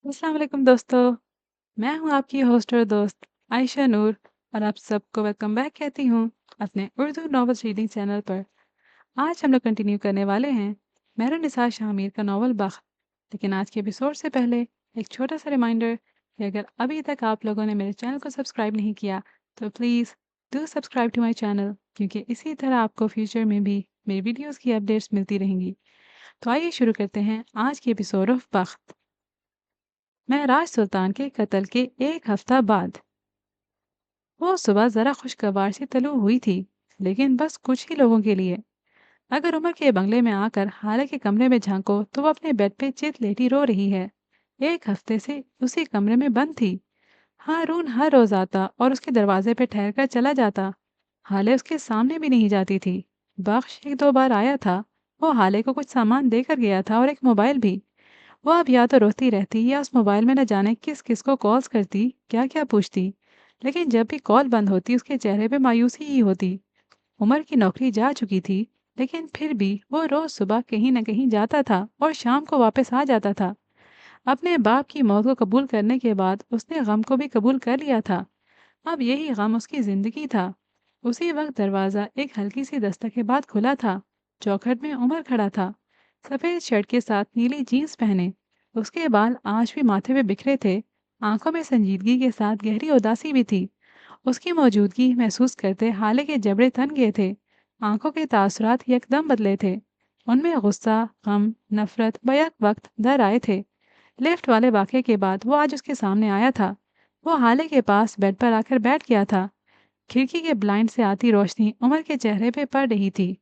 अस्सलाम वालेकुम दोस्तों। मैं हूँ आपकी होस्ट और दोस्त आयशा नूर और आप सबको वेलकम बैक कहती हूँ अपने उर्दू नॉवल रीडिंग चैनल पर। आज हम लोग कंटिन्यू करने वाले हैं मेहरुन निसार शामिर का नॉवल बख्त। लेकिन आज के एपिसोड से पहले एक छोटा सा रिमाइंडर कि अगर अभी तक आप लोगों ने मेरे चैनल को सब्सक्राइब नहीं किया तो please do subscribe to my channel, क्योंकि इसी तरह आपको फ्यूचर में भी मेरी वीडियोज़ की अपडेट्स मिलती रहेंगी। तो आइए शुरू करते हैं आज के एपिसोड ऑफ बख्त। महराज सुल्तान के कत्ल के एक हफ्ता बाद वो सुबह जरा खुशगवार सी तलब हुई थी, लेकिन बस कुछ ही लोगों के लिए। अगर उमर के बंगले में आकर हाले के कमरे में झांको तो वो अपने बेड पे चित लेटी रो रही है। एक हफ्ते से उसी कमरे में बंद थी। हारून हर रोज आता और उसके दरवाजे पे ठहर कर चला जाता। हाले उसके सामने भी नहीं जाती थी। बख्श एक दो बार आया था। वो हाले को कुछ सामान देकर गया था और एक मोबाइल भी। वो अब या तो रोती रहती या उस मोबाइल में न जाने किस किस को कॉल्स करती, क्या क्या पूछती। लेकिन जब भी कॉल बंद होती उसके चेहरे पे मायूसी ही होती। उमर की नौकरी जा चुकी थी, लेकिन फिर भी वो रोज सुबह कहीं न कहीं जाता था और शाम को वापस आ जाता था। अपने बाप की मौत को कबूल करने के बाद उसने गम को भी कबूल कर लिया था। अब यही गम उसकी जिंदगी था। उसी वक्त दरवाज़ा एक हल्की सी दस्तक के बाद खुला था। चौखट में उमर खड़ा था, सफ़ेद शर्ट के साथ नीली जीन्स पहने। उसके बाल आज भी माथे पे बिखरे थे। आंखों में संजीदगी के साथ गहरी उदासी भी थी। उसकी मौजूदगी महसूस करते हाले के जबड़े थन गए थे। आंखों के तासुरात यकदम बदले थे। उनमें गुस्सा, गम, नफरत बैक वक्त दर आए थे। लिफ्ट वाले वाक़ये के बाद वो आज उसके सामने आया था। वो हाले के पास बेड पर आकर बैठ गया था। खिड़की के ब्लाइंड से आती रोशनी उमर के चेहरे पे पड़ रही थी।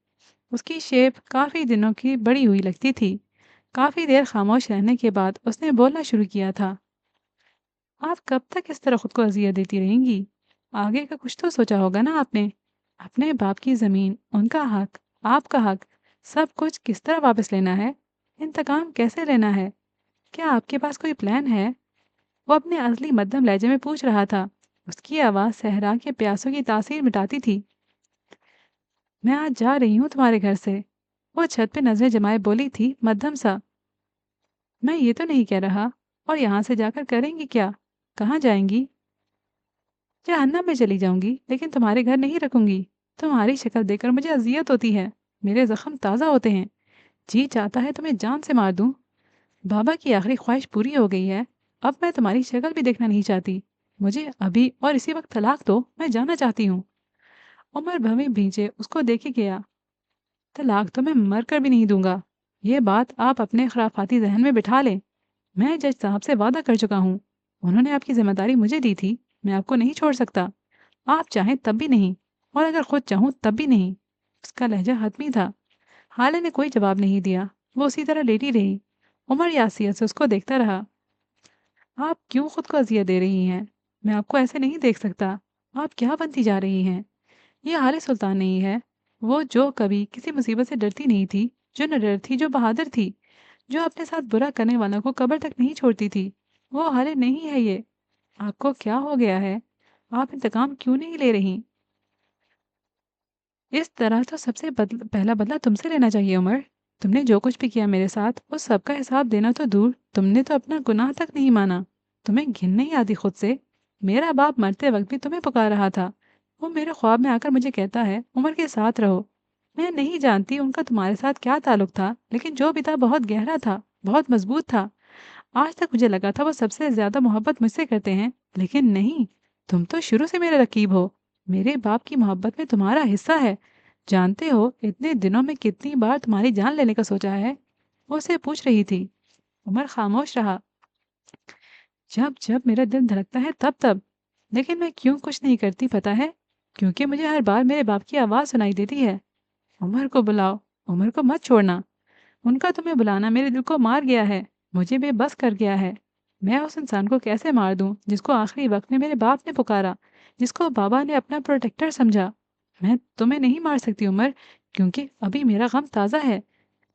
उसकी शेप काफ़ी दिनों की बड़ी हुई लगती थी। काफ़ी देर खामोश रहने के बाद उसने बोलना शुरू किया था। आप कब तक इस तरह खुद को अजियत देती रहेंगी? आगे का कुछ तो सोचा होगा ना आपने। अपने बाप की ज़मीन, उनका हक, आपका हक, सब कुछ किस तरह वापस लेना है? इंतकाम कैसे लेना है? क्या आपके पास कोई प्लान है? वो अपने असली मध्यम लहजे में पूछ रहा था। उसकी आवाज़ सहरा के प्यासों की तासीर मिटाती थी। मैं आज जा रही हूँ तुम्हारे घर से। वो छत पे नजरें जमाए बोली थी, मध्यम सा। मैं ये तो नहीं कह रहा। और यहाँ से जाकर करेंगी क्या? कहाँ जाएंगी? जहन्नम में चली जाऊंगी, लेकिन तुम्हारे घर नहीं रखूंगी। तुम्हारी शक्ल देखकर मुझे अजियत होती है। मेरे जख्म ताज़ा होते हैं। जी चाहता है तुम्हें जान से मार दूं। बाबा की आखिरी ख्वाहिश पूरी हो गई है। अब मैं तुम्हारी शक्ल भी देखना नहीं चाहती। मुझे अभी और इसी वक्त तलाक दो, मैं जाना चाहती हूँ। उमर भवें भींचे उसको देखे गया। तलाक तो मैं मर कर भी नहीं दूंगा। ये बात आप अपने खराफाती जहन में बिठा लें। मैं जज साहब से वादा कर चुका हूँ। उन्होंने आपकी जिम्मेदारी मुझे दी थी। मैं आपको नहीं छोड़ सकता। आप चाहें तब भी नहीं, और अगर खुद चाहूँ तब भी नहीं। उसका लहजा हतमी था। हाले ने कोई जवाब नहीं दिया। वो उसी तरह लेटी रही। उमर यासियत से उसको देखता रहा। आप क्यों खुद को अजियत दे रही हैं? मैं आपको ऐसे नहीं देख सकता। आप क्या बनती जा रही हैं? ये हाले सुल्तान नहीं है। वो जो कभी किसी मुसीबत से डरती नहीं थी, जो निडर थी, जो बहादुर थी, जो अपने साथ बुरा करने वालों को कब्र तक नहीं छोड़ती थी, वो हाले नहीं है ये। आपको क्या हो गया है? आप इंतकाम क्यों नहीं ले रही? इस तरह तो सबसे पहला बदला तुमसे लेना चाहिए उमर। तुमने जो कुछ भी किया मेरे साथ, उस सब का हिसाब देना तो दूर, तुमने तो अपना गुनाह तक नहीं माना। तुम्हें घिन नहीं आती खुद से? मेरा बाप मरते वक्त भी तुम्हें पुकार रहा था। वो मेरे ख्वाब में आकर मुझे कहता है उमर के साथ रहो। मैं नहीं जानती उनका तुम्हारे साथ क्या ताल्लुक था, लेकिन जो भी था बहुत गहरा था, बहुत मजबूत था। आज तक मुझे लगा था वो सबसे ज्यादा मोहब्बत मुझसे करते हैं, लेकिन नहीं। तुम तो शुरू से मेरे रकीब हो। मेरे बाप की मोहब्बत में तुम्हारा हिस्सा है। जानते हो इतने दिनों में कितनी बार तुम्हारी जान लेने का सोचा है? वो उसे पूछ रही थी। उमर खामोश रहा। जब जब मेरा दिल धड़कता है तब तब। लेकिन मैं क्यों कुछ नहीं करती पता है? क्योंकि मुझे हर बार मेरे बाप की आवाज़ सुनाई देती है। उमर को बुलाओ। उमर को मत छोड़ना। उनका तुम्हें बुलाना मेरे दिल को मार गया है। मुझे बेबस कर गया है। मैं उस इंसान को कैसे मार दूं जिसको आखिरी वक्त में मेरे बाप ने पुकारा, जिसको बाबा ने अपना प्रोटेक्टर समझा। मैं तुम्हें नहीं मार सकती उमर, क्योंकि अभी मेरा गम ताज़ा है।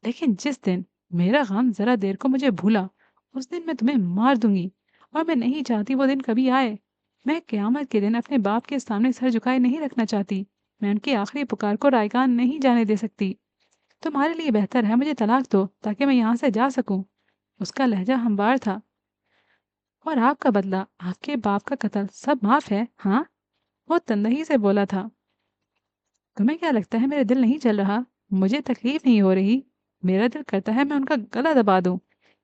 लेकिन जिस दिन मेरा गम जरा देर को मुझे भूला, उस दिन मैं तुम्हें मार दूंगी। और मैं नहीं चाहती वो दिन कभी आए। मैं क़यामत के दिन अपने बाप के सामने सर झुकाए नहीं रखना चाहती। मैं उनकी आखिरी पुकार को रायगान नहीं जाने दे सकती। तुम्हारे लिए बेहतर है मुझे तलाक दो ताकि मैं यहाँ से जा सकूं। उसका लहजा हमवार था। और आपका बदला, आपके बाप का कत्ल सब माफ है, हाँ? वो तंदही से बोला था। तुम्हें क्या लगता है मेरा दिल नहीं चल रहा? मुझे तकलीफ नहीं हो रही। मेरा दिल करता है मैं उनका गला दबा दूं,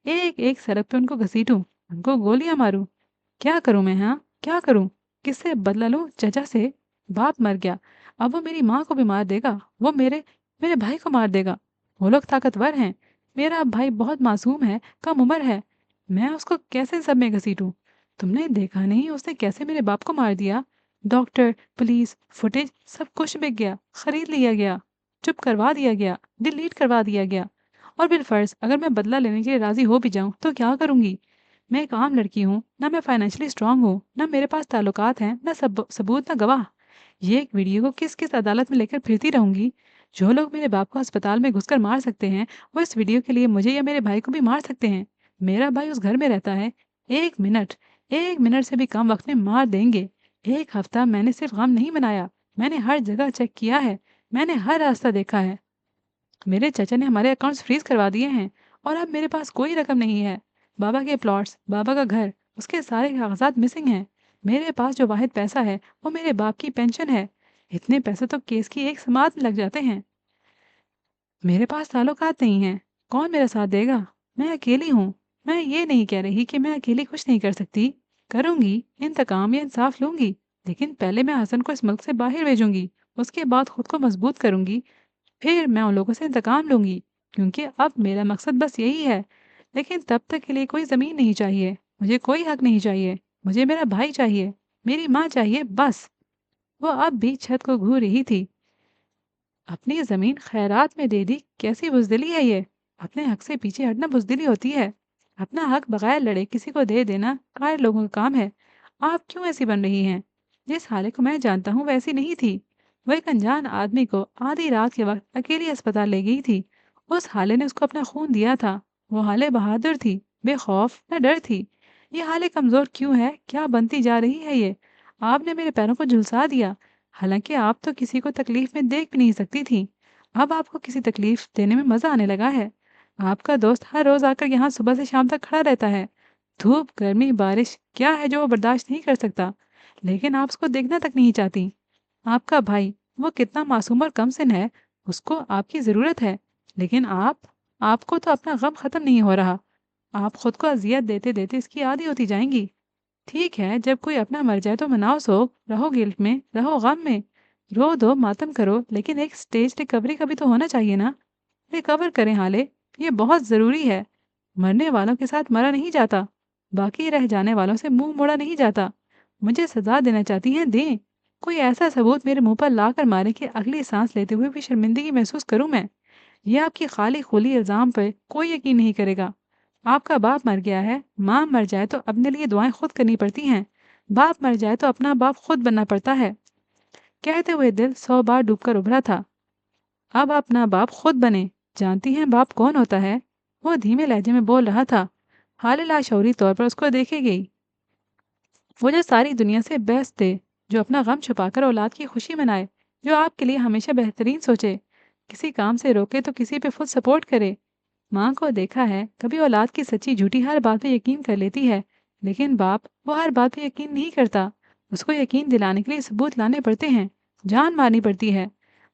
एक एक सड़क पे उनको घसीटूं, उनको गोलियां मारूं। क्या करूं मैं, हाँ? क्या करूं? किससे बदला लूं? चचा से। बाप मर गया, अब वो मेरी माँ को भी मार देगा। वो मेरे मेरे भाई को मार देगा। वो लोग ताकतवर हैं। मेरा भाई बहुत मासूम है, कम उम्र है। मैं उसको कैसे सब में घसीटूं? तुमने देखा नहीं उसने कैसे मेरे बाप को मार दिया? डॉक्टर, पुलिस, फुटेज सब कुछ बिक गया, खरीद लिया गया, चुप करवा दिया गया, डिलीट करवा दिया गया। और बिलफर्ज अगर मैं बदला लेने के लिए राजी हो भी जाऊं तो क्या करूंगी? मैं एक आम लड़की हूँ, ना मैं फाइनेंशियली स्ट्रांग हूँ, ना मेरे पास ताल्लुकात हैं, ना सबूत, ना गवाह। ये एक वीडियो को किस किस अदालत में लेकर फिरती रहूंगी? जो लोग मेरे बाप को अस्पताल में घुसकर मार सकते हैं, वो इस वीडियो के लिए मुझे या मेरे भाई को भी मार सकते हैं। मेरा भाई उस घर में रहता है। एक मिनट, एक मिनट से भी कम वक्त में मार देंगे। एक हफ्ता मैंने सिर्फ गम नहीं मनाया, मैंने हर जगह चेक किया है, मैंने हर रास्ता देखा है। मेरे चाचा ने हमारे अकाउंट्स फ्रीज करवा दिए हैं और अब मेरे पास कोई रकम नहीं है। बाबा के प्लॉट्स, बाबा का घर, उसके सारे कागजात मिसिंग हैं। मेरे पास जो वाहिद पैसा है वो मेरे बाप की पेंशन है। इतने पैसे तो केस की एक समात में लग जाते हैं। मेरे पास ताल्लुकात नहीं है, कौन मेरा साथ देगा? मैं अकेली हूँ। मैं ये नहीं कह रही कि मैं अकेली कुछ नहीं कर सकती। करूंगी, इंतकाम या इंसाफ लूंगी। लेकिन पहले मैं हसन को इस मुल्क से बाहर भेजूंगी। उसके बाद खुद को मजबूत करूंगी। फिर मैं उन लोगों से इंतकाम लूंगी, क्योंकि अब मेरा मकसद बस यही है। लेकिन तब तक के लिए कोई ज़मीन नहीं चाहिए, मुझे कोई हक नहीं चाहिए। मुझे मेरा भाई चाहिए, मेरी माँ चाहिए, बस। वो अब भी छत को घूर रही थी। अपनी ज़मीन खैरात में दे दी, कैसी बुज़दिली है ये? अपने हक से पीछे हटना बुज़दिली होती है। अपना हक बगैर लड़े किसी को दे देना कायर लोगों का काम है। आप क्यों ऐसी बन रही हैं? जिस हाले को मैं जानता हूँ वैसी नहीं थी। वो एक अनजान आदमी को आधी रात के वक्त अकेली अस्पताल ले गई थी। उस हाले ने उसको अपना खून दिया था। वो हाले बहादुर थी, बेखौफ न डर थी। ये हाले कमज़ोर क्यों है? क्या बनती जा रही है ये? आपने मेरे पैरों को झुलसा दिया। हालांकि आप तो किसी को तकलीफ में देख भी नहीं सकती थी। अब आपको किसी तकलीफ देने में मजा आने लगा है। आपका दोस्त हर रोज आकर यहाँ सुबह से शाम तक खड़ा रहता है। धूप, गर्मी, बारिश क्या है जो वो बर्दाश्त नहीं कर सकता? लेकिन आप उसको देखना तक नहीं चाहती। आपका भाई, वो कितना मासूम और कम सिन है, उसको आपकी ज़रूरत है। लेकिन आपको तो अपना गम ख़त्म नहीं हो रहा। आप खुद को अजियत देते देते इसकी आदी होती जाएंगी। ठीक है, जब कोई अपना मर जाए तो मनाओ शोक, रहो गिल्ट में, रहो गम में, रो दो, मातम करो, लेकिन एक स्टेज रिकवरी का भी तो होना चाहिए ना। रिकवर करें हाले, ये बहुत ज़रूरी है। मरने वालों के साथ मरा नहीं जाता, बाकी रह जाने वालों से मुंह मोड़ा नहीं जाता। मुझे सजा देना चाहती हैं, दें। कोई ऐसा सबूत मेरे मुंह पर ला कर मारे कि अगली सांस लेते हुए भी शर्मिंदगी महसूस करूं मैं। ये आपकी खाली खुली इल्ज़ाम पर कोई यकीन नहीं करेगा। आपका बाप मर गया है, माँ मर जाए तो अपने लिए दुआएं खुद करनी पड़ती हैं। बाप मर जाए तो अपना बाप खुद बनना पड़ता है। कहते हुए दिल 100 बार डूबकर उभरा था। अब अपना बाप खुद बने। जानती हैं बाप कौन होता है? वो धीमे लहजे में बोल रहा था। हाल लाशौरी तौर पर उसको देखे गई। वो जो सारी दुनिया से बेस्ट थे, जो अपना गम छुपाकर औलाद की खुशी मनाए, जो आपके लिए हमेशा बेहतरीन सोचे, किसी काम से रोके तो किसी पे फुल सपोर्ट करे। माँ को देखा है, कभी औलाद की सच्ची झूठी हर बात पे यकीन कर लेती है, लेकिन बाप वो हर बात पे यकीन नहीं करता। उसको यकीन दिलाने के लिए सबूत लाने पड़ते हैं, जान मारनी पड़ती है।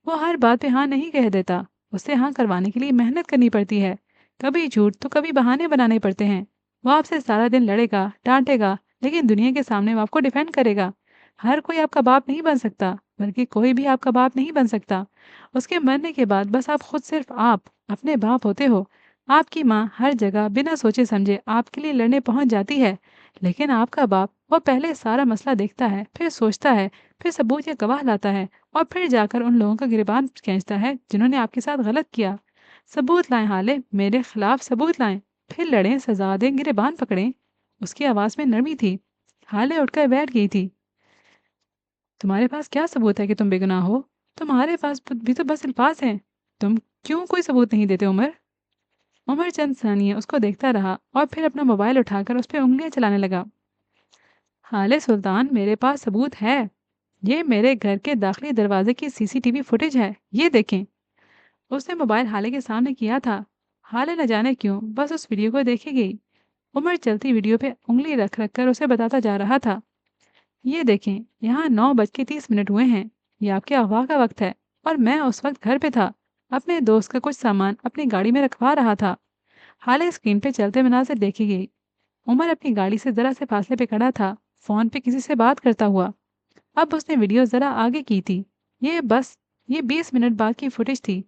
वो हर बात पे हाँ नहीं कह देता, उससे हाँ करवाने के लिए मेहनत करनी पड़ती है। कभी झूठ तो कभी बहाने बनाने पड़ते हैं। वो आपसे सारा दिन लड़ेगा, डांटेगा, लेकिन दुनिया के सामने वो आपको डिफेंड करेगा। हर कोई आपका बाप नहीं बन सकता, बल्कि कोई भी आपका बाप नहीं बन सकता। उसके मरने के बाद बस आप खुद, सिर्फ आप अपने बाप होते हो। आपकी माँ हर जगह बिना सोचे समझे आपके लिए लड़ने पहुंच जाती है, लेकिन आपका बाप वो पहले सारा मसला देखता है, फिर सोचता है, फिर सबूत या गवाह लाता है, और फिर जाकर उन लोगों का गिरबान खींचता है जिन्होंने आपके साथ गलत किया। सबूत लाएं हाले, मेरे खिलाफ सबूत लाएं, फिर लड़ें, सजा दें, गिरबान पकड़ें। उसकी आवाज़ में नरमी थी। हाले उठकर बैठ गई थी। तुम्हारे पास क्या सबूत है कि तुम बेगुनाह हो? तुम्हारे पास भी तो बस अल्फाज हैं। तुम क्यों कोई सबूत नहीं देते उमर? उमर चंद सानिया उसको देखता रहा और फिर अपना मोबाइल उठाकर उस पर उंगलियां चलाने लगा। हाले सुल्तान, मेरे पास सबूत है। ये मेरे घर के दाखिली दरवाजे की सीसीटीवी फुटेज है, ये देखें। उसने मोबाइल हाले के सामने किया था। हाले न जाने क्यों बस उस वीडियो को देखे गई। उमर चलती वीडियो पे उंगली रख रख कर उसे बताता जा रहा था। ये देखें, यहाँ 9:30 हुए हैं। ये आपके अगवा का वक्त है। और मैं उस वक्त घर पे था, अपने दोस्त का कुछ सामान अपनी गाड़ी में रखवा रहा था। हाल स्क्रीन पे चलते मनाजिर देखी गई। उमर अपनी गाड़ी से जरा से फासले पे खड़ा था, फोन पे किसी से बात करता हुआ। अब उसने वीडियो जरा आगे की थी। ये बस ये 20 मिनट बाद की फुटेज थी,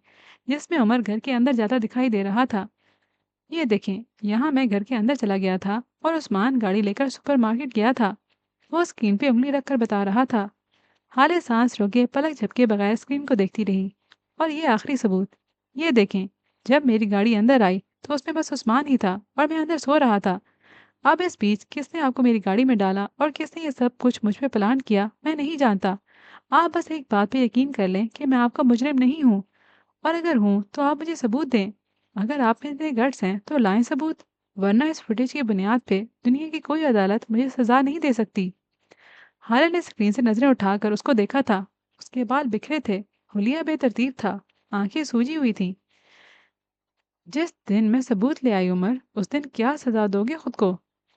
जिसमें उमर घर के अंदर जाता दिखाई दे रहा था। ये देखें, यहाँ मैं घर के अंदर चला गया था और उस्मान गाड़ी लेकर सुपरमार्केट गया था। वो स्क्रीन पे उंगली रखकर बता रहा था। हाले सांस रोके पलक झपके बगैर स्क्रीन को देखती रही। और ये आखिरी सबूत, ये देखें, जब मेरी गाड़ी अंदर आई तो उसमें बस उस्मान ही था और मैं अंदर सो रहा था। अब इस बीच किसने आपको मेरी गाड़ी में डाला और किसने ये सब कुछ मुझ पे प्लान किया, मैं नहीं जानता। आप बस एक बात पे यकीन कर लें कि मैं आपका मुजरिम नहीं हूँ। और अगर हूँ तो आप मुझे सबूत दें। अगर आप में इतने गट्स हैं तो लाएं सबूत, वरना इस फुटेज की बुनियाद पे दुनिया की कोई अदालत मुझे सजा नहीं दे सकती। हारिस ने स्क्रीन से नजरें उठाकर उसको देखा था। उसके बाल बिखरे थे, हुलिया बेतरतीब था, आंखें सूजी हुई थीं। जिस दिन मैं सबूत ले आई उमर, उस दिन क्या सजा दोगे खुद को?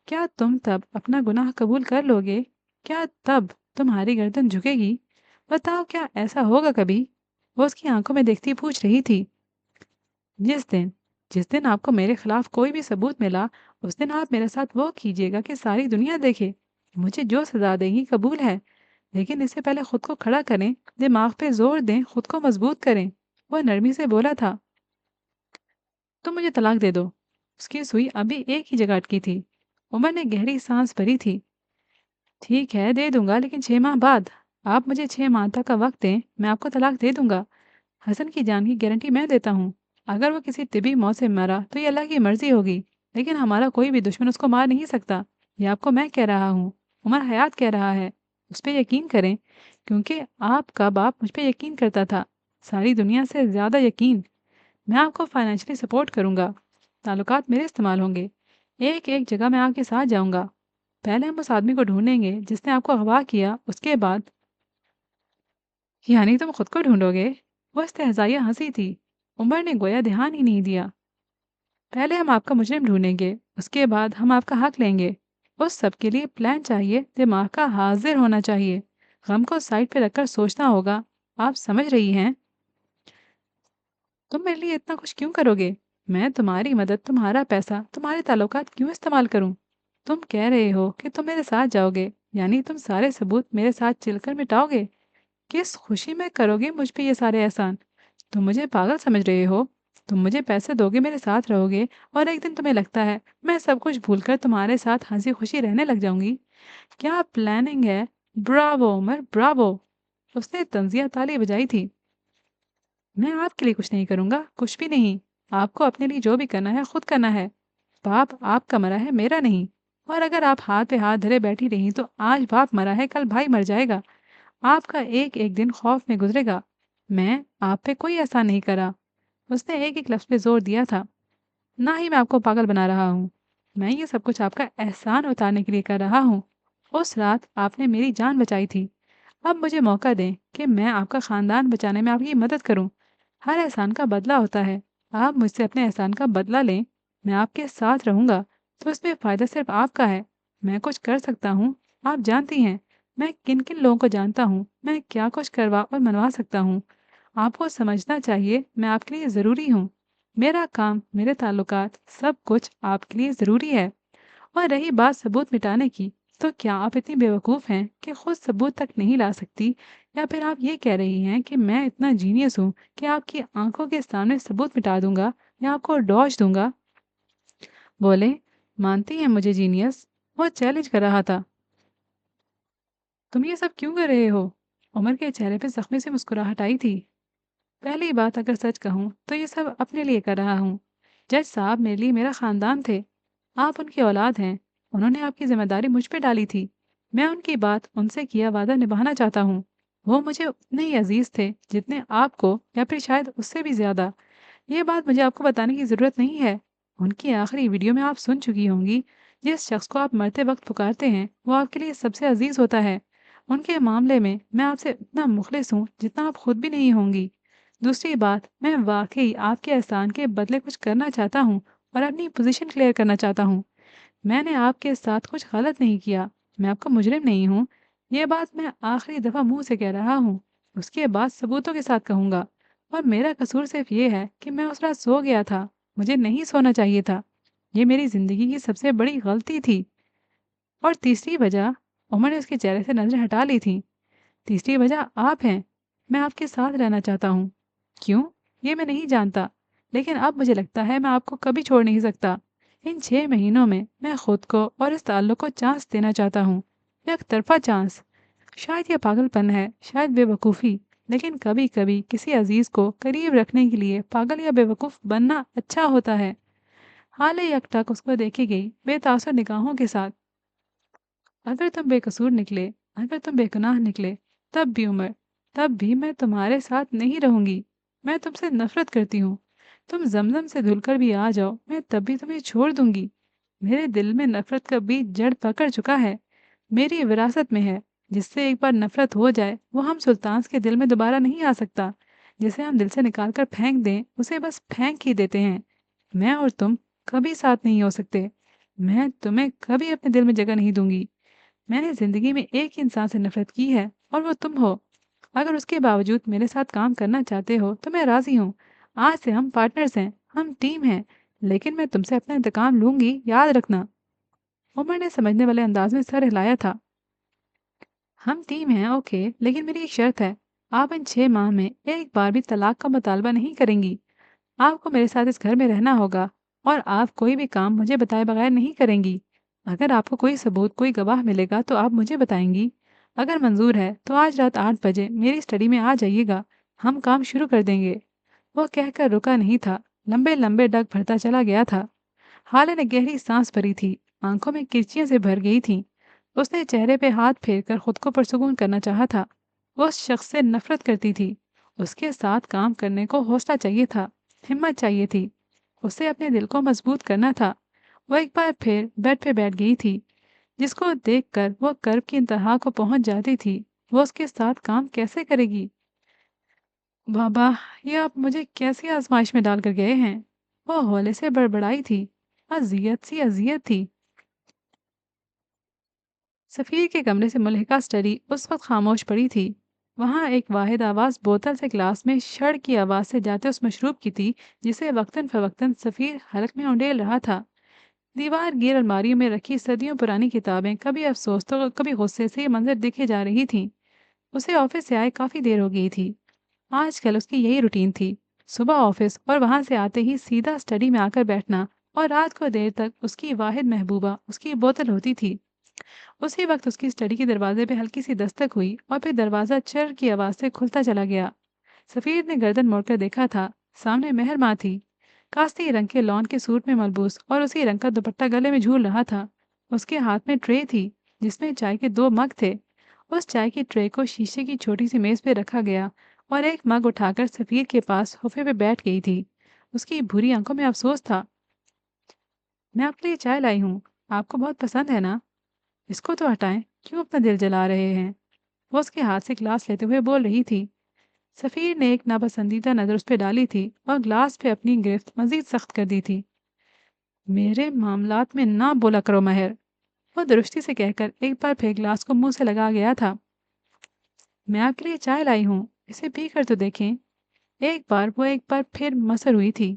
क्या तुम तब अपना गुनाह कबूल कर लोगे? क्या तब तुम्हारी गर्दन झुकेगी? बताओ, क्या ऐसा होगा कभी? वो उसकी आंखों में देखती पूछ रही थी। जिस दिन जिस दिन आपको मेरे खिलाफ कोई भी सबूत मिला, उस दिन आप मेरे साथ वो कीजिएगा कि सारी दुनिया देखे। मुझे जो सजा देगी कबूल है, लेकिन इससे पहले खुद को खड़ा करें, दिमाग पे जोर दें, खुद को मजबूत करें। वह नरमी से बोला था। तुम मुझे तलाक दे दो। उसकी सुई अभी एक ही जगह अटकी थी। उमर ने गहरी सांस भरी थी। ठीक है, दे दूंगा, लेकिन 6 माह बाद। आप मुझे 6 माह तक का वक्त दें, मैं आपको तलाक दे दूंगा। हसन की जान की गारंटी मैं देता हूँ। अगर वो किसी तिबी मौत से मरा तो ये अल्लाह की मर्जी होगी, लेकिन हमारा कोई भी दुश्मन उसको मार नहीं सकता। ये आपको मैं कह रहा हूँ, उमर हयात कह रहा है। उस पर यकीन करें, क्योंकि आपका बाप मुझ पर यकीन करता था, सारी दुनिया से ज़्यादा यकीन। मैं आपको फाइनेंशियली सपोर्ट करूंगा, ताल्लुकात मेरे इस्तेमाल होंगे। एक एक जगह मैं आपके साथ जाऊंगा। पहले हम उस आदमी को ढूंढेंगे जिसने आपको अगवा किया, उसके बाद। यानी तुम खुद को ढूंढोगे? वो इस्तेहज़ाइया हंसी थी। उमर ने गोया ध्यान ही नहीं दिया। पहले हम आपका मुजरिम ढूंढेंगे, उसके बाद हम आपका हक लेंगे। उस सब के लिए प्लान चाहिए, दिमाग का हाजिर होना चाहिए। गम को साइड पे रखकर सोचना होगा। आप समझ रही हैं? तुम मेरे लिए इतना कुछ क्यों करोगे? मैं तुम्हारी मदद, तुम्हारा पैसा, तुम्हारे ताल्लुकात क्यों इस्तेमाल करूं? तुम कह रहे हो कि तुम मेरे साथ जाओगे, यानी तुम सारे सबूत मेरे साथ चिलकर मिटाओगे। किस खुशी में करोगे मुझ पे ये सारे एहसान? तुम मुझे पागल समझ रहे हो? तुम मुझे पैसे दोगे, मेरे साथ रहोगे, और एक दिन तुम्हें लगता है मैं सब कुछ भूलकर तुम्हारे साथ हंसी खुशी रहने लग जाऊंगी। क्या प्लानिंग है! Bravo Umar, bravo! उसने तंजिया ताली बजाई थी। मैं आपके लिए कुछ नहीं करूंगा, कुछ भी नहीं। आपको अपने लिए जो भी करना है खुद करना है। बाप आपका मरा है, मेरा नहीं। और अगर आप हाथ पे हाथ धरे बैठी रही तो आज बाप मरा है, कल भाई मर जाएगा। आपका एक एक दिन खौफ में गुजरेगा। मैं आप पे कोई एहसान नहीं करा। उसने एक एक लफ्ज पे जोर दिया था। ना ही मैं आपको पागल बना रहा हूँ। मैं ये सब कुछ आपका एहसान उतारने के लिए कर रहा हूँ। उस रात आपने मेरी जान बचाई थी। अब मुझे मौका दें कि मैं आपका खानदान बचाने में आपकी मदद करूं। हर एहसान का बदला होता है। आप मुझसे अपने एहसान का बदला लें, मैं आपके साथ रहूंगा, तो इसमें फ़ायदा सिर्फ आपका है। मैं कुछ कर सकता हूँ, आप जानती हैं। मैं किन किन लोगों को जानता हूँ, मैं क्या कुछ करवा और मनवा सकता हूँ। आपको समझना चाहिए, मैं आपके लिए ज़रूरी हूँ। मेरा काम, मेरे ताल्लुकात, सब कुछ आपके लिए ज़रूरी है। और रही बात सबूत मिटाने की, तो क्या आप इतनी बेवकूफ़ हैं कि खुद सबूत तक नहीं ला सकती? या फिर आप ये कह रही हैं कि मैं इतना जीनियस हूँ कि आपकी आंखों के सामने सबूत मिटा दूंगा या आपको डॉज दूंगा? बोले, मानती हैं मुझे जीनियस? वो चैलेंज कर रहा था। तुम ये सब क्यों कर रहे हो? उमर के चेहरे पे जख्मी से मुस्कुराहट आई थी। पहली बात, अगर सच कहूँ तो ये सब अपने लिए कर रहा हूँ। जज साहब मेरे लिए मेरा खानदान थे। आप उनकी औलाद हैं। उन्होंने आपकी जिम्मेदारी मुझ पे डाली थी। मैं उनकी बात, उनसे किया वादा निभाना चाहता हूँ। वो मुझे उतने ही अजीज थे जितने आपको, या फिर शायद उससे भी ज्यादा। ये बात मुझे आपको बताने की जरूरत नहीं है। उनकी आखिरी वीडियो में आप सुन चुकी होंगी। जिस शख्स को आप मरते वक्त पुकारते हैं वो आपके लिए सबसे अजीज होता है। उनके मामले में मैं आपसे उतना मुखलिस हूँ जितना आप खुद भी नहीं होंगी। दूसरी बात, मैं वाकई आपके एहसान के बदले कुछ करना चाहता हूँ और अपनी पोजीशन क्लियर करना चाहता हूँ। میں نے آپ کے ساتھ کچھ غلط نہیں کیا، میں آپ کا مجرم نہیں ہوں۔ یہ بات میں آخری دفعہ منہ سے کہہ رہا ہوں، اس کے بعد ثبوتوں کے ساتھ کہوں گا۔ اور میرا قصور صرف یہ ہے کہ میں اس رات سو گیا تھا، مجھے نہیں سونا چاہیے تھا۔ یہ میری زندگی کی سب سے بڑی غلطی تھی۔ اور تیسری وجہ، عمر نے اس کے چہرے سے نظریں ہٹا لی تھیں، تیسری وجہ آپ ہیں۔ میں آپ کے ساتھ رہنا چاہتا ہوں۔ کیوں؟ یہ میں نہیں جانتا، لیکن اب مجھے لگتا ہے میں آپ کو کبھی چھوڑ نہیں سکتا۔ ان 6 مہینوں میں خود کو اور اس تعلق کو چانس دینا چاہتا ہوں، ایک طرفہ چانس۔ شاید یہ پاگل پن ہے، شاید بے وقوفی، لیکن کبھی کبھی کسی عزیز کو قریب رکھنے کے لیے پاگل یا بے وقوف بننا اچھا ہوتا ہے۔ حالے یک ٹک اس کو دیکھی گئی بے تاثر نگاہوں کے ساتھ۔ اگر تم بے قصور نکلے، اگر تم بے گناہ نکلے، تب بھی عمر، تب بھی میں تمہارے ساتھ نہیں رہوں گی۔ میں تم سے نفرت کرتی ہوں۔ تم زمزم سے دھل کر بھی آ جاؤ، میں تب بھی تمہیں چھوڑ دوں گی۔ میرے دل میں نفرت کا بیج جڑ پکڑ چکا ہے، میری وراثت میں ہے۔ جس سے ایک بار نفرت ہو جائے وہ ہم سلطانز کے دل میں دوبارہ نہیں آ سکتا۔ جسے ہم دل سے نکال کر پھینک دیں اسے بس پھینک ہی دیتے ہیں۔ میں اور تم کبھی ساتھ نہیں ہو سکتے۔ میں تمہیں کبھی اپنے دل میں جگہ نہیں دوں گی۔ میں نے زندگی میں ایک ہی انسان سے نفرت کی ہے اور وہ تم ہو۔ اگر اس کے باوجود میرے ساتھ کام کرنا چاہتے ہو تو میں راضی ہوں۔ آج سے ہم پارٹنرز ہیں، ہم ٹیم ہیں، لیکن میں تم سے اپنا انتقام لوں گی، یاد رکھنا۔ عمر نے سمجھنے والے انداز میں سر ہلایا تھا۔ ہم ٹیم ہیں، اوکے، لیکن میری ایک شرط ہے۔ آپ ان 6 ماہ میں ایک بار بھی طلاق کا مطالبہ نہیں کریں گی۔ آپ کو میرے ساتھ اس گھر میں رہنا ہوگا اور آپ کوئی بھی کام مجھے بتائے بغیر نہیں کریں گی۔ اگر آپ کو کوئی ثبوت، کوئی گواہ ملے گا تو آپ مجھے بتائیں گی۔ اگر منظور ہے تو آج رات 8 بجے میری اسٹڈی میں آ جائیے گا، ہم کام شروع کر دیں گے۔ وہ کہہ کر رکا نہیں تھا، لمبے لمبے ڈگ بھرتا چلا گیا تھا۔ حالے نے گہری سانس بھری تھی، آنکھوں میں کرچیاں سے بھر گئی تھیں۔ اس نے چہرے پہ ہاتھ پھیر کر خود کو پرسکون کرنا چاہا تھا۔ وہ اس شخص سے نفرت کرتی تھی۔ اس کے ساتھ کام کرنے کو حوصلہ چاہیے تھا، ہمت چاہیے تھی، اسے اپنے دل کو مضبوط کرنا تھا۔ وہ ایک بار پھر بیڈ پہ بیٹھ گئی تھی، جس کو دیکھ کر وہ کرب کی انتہا کو پہنچ جاتی تھی۔ وہ اس کے ساتھ کام کیسے کرے گی؟ بابا، یہ آپ مجھے کیسی آزمائش میں ڈال کر گئے ہیں؟ وہ ہولے سے بڑبڑائی تھی، اذیت سی اذیت تھی۔ سفیر کے کمرے سے ملحقہ اسٹڈی اس وقت خاموش پڑی تھی۔ وہاں ایک واحد آواز بوتل سے گلاس میں شڑ کی آواز سے جاتے اس مشروب کی تھی جسے وقتاً فوقتاً سفیر حلق میں انڈیل رہا تھا۔ دیوار گیر الماریوں میں رکھی صدیوں پرانی کتابیں کبھی افسوس تو کبھی غصے سے یہ منظر دیکھے جا رہی تھیں۔ اسے آفس سے آئے کافی دیر ہو گئی تھی۔ آج کل اس کی یہی روٹین تھی، صبح آفس اور وہاں سے آتے ہی سیدھا اسٹڈی میں آ کر بیٹھنا، اور رات کو دیر تک اس کی واحد محبوبہ اس کی بوتل ہوتی تھی۔ اسی وقت اس کی اسٹڈی کے دروازے پہ ہلکی سی دستک ہوئی اور پھر دروازہ چر کی آواز سے کھلتا چلا گیا۔ سفیر نے گردن موڑ کر دیکھا تھا، سامنے مہر ماں تھی، کاستی رنگ کے لون کے سوٹ میں ملبوس اور اسی رنگ کا دوپٹہ گلے میں جھول رہا تھا۔ اس کے ہاتھ میں ٹرے تھی جس میں چائے کے 2 مگ تھے۔ اس چائے کی ٹرے کو شیشے کی چھوٹی سی میز پہ رکھا گیا اور ایک مگ اٹھا کر سفیر کے پاس حفے پہ بیٹھ گئی تھی۔ اس کی بھوری آنکھوں میں افسوس تھا۔ میں آپ کے لیے چائے لائی ہوں، آپ کو بہت پسند ہے نا؟ اس کو تو ہٹائیں، کیوں اپنا دل جلا رہے ہیں؟ وہ اس کے ہاتھ سے گلاس لیتے ہوئے بول رہی تھی۔ سفیر نے ایک ناپسندیدہ نظر اس پہ ڈالی تھی اور گلاس پہ اپنی گرفت مزید سخت کر دی تھی۔ میرے معاملات میں نہ بولا کرو مہر، وہ درستی سے کہہ کر ایک بار پھر گلاس کو منہ سے لگا گیا تھا۔ میں آپ کے لیے چائے لائی ہوں، اسے پی کر تو دیکھیں۔ ایک بار پھر مسر ہوئی تھی۔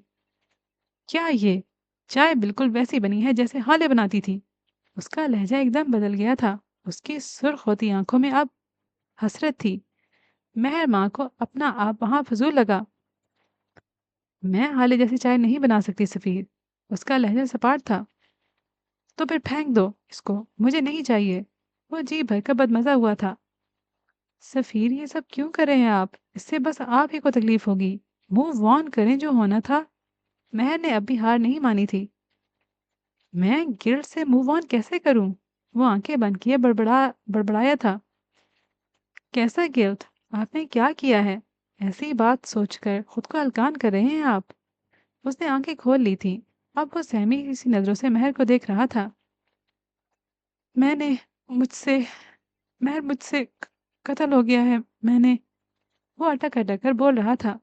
کیا یہ چائے بالکل ویسی بنی ہے جیسے حالے بناتی تھی؟ اس کا لہجہ ایک دم بدل گیا تھا، اس کی سرخ ہوتی آنکھوں میں اب حسرت تھی۔ مہر ماں کو اپنا آپ وہاں فضول لگا۔ میں حالے جیسی چائے نہیں بنا سکتی سفیر، اس کا لہجہ سپاٹ تھا۔ تو پھر پھینک دو اس کو، مجھے نہیں چاہیے۔ وہ جی بھر کا بدمزہ ہوا تھا۔ سفیر، یہ سب کیوں کر رہے ہیں آپ؟ اس سے بس آپ ہی کو تکلیف ہوگی، موو آن کریں، جو ہونا تھا۔ مہر نے اب بھی ہار نہیں مانی تھی۔ میں گلٹ سے موو آن کیسے کروں؟ وہ آنکھیں بند کیے بڑبڑایا تھا۔ کیسا گلٹ؟ آپ نے کیا کیا ہے؟ ایسی بات سوچ کر خود کو ہلکان کر رہے ہیں آپ؟ اس نے آنکھیں کھول لی تھی، اب وہ سہمی سی نظروں سے مہر کو دیکھ رہا تھا۔ میں نے مجھ سے مہر مجھ سے قتل ہو گیا ہے، میں نے، وہ اٹک اٹک کر بول رہا تھا،